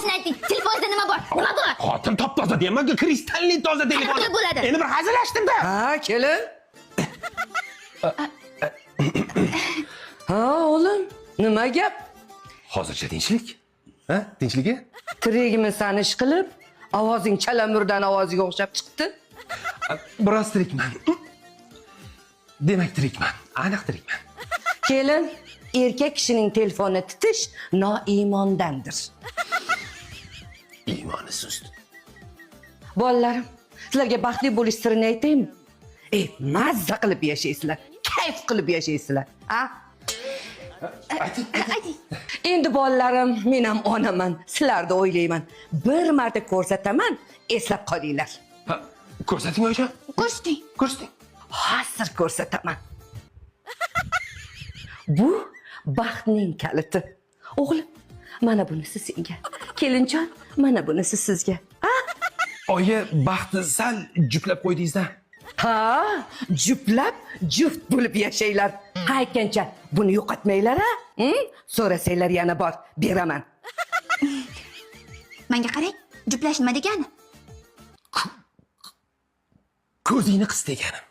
To'g'risini ayting. Telefoningizda nima bor? Nima bor? Xotin top-toza deyman-ku, kristalli toza telefon. Qanaqa bo'ladi? Endi bir hazillashdim-da. Ha, kelin. Ha, o'g'lim, nima gap? Hozircha tinchlik. Ha, tinchligi? Tirigimi sanish qilib, ovozing chalamurdan ovoziga o'xshab chiqdi. Biroz tirikman. Demak tirikman. Aniq tirikman. Kelin, erkak kishining telefonini titish noiymondandir. Iymoni sust. Bolalarim, sizlarga baxtli bo'lish sirini aytaymi? Mazza qilib yashaysizlar, kayf qilib yashaysizlar. Ha? Ayting. Endi bolalarim, men ham onaman, sizlarni o'ylayman. Bir marta ko'rsataman, eslab qolinglar. Ha, ko'rsating oyijon. Ko'rsating. Ko'rsating. Hozir ko'rsataman. Bu baxtning kaliti. O'g'lim, mana bunisi senga. Kelinjon, mana bunisi sizga. Ha? Oyi, baxtni sal juplab qo'ydingiz-da. Ha, juplab juft bo'lib yashaylar. Ha, aytgancha, buni yo'qotmanglar, ha? So'rasanglar yana bor, beraman. Menga qarang. Juplash nima degani? Ko'zingni qis deganim.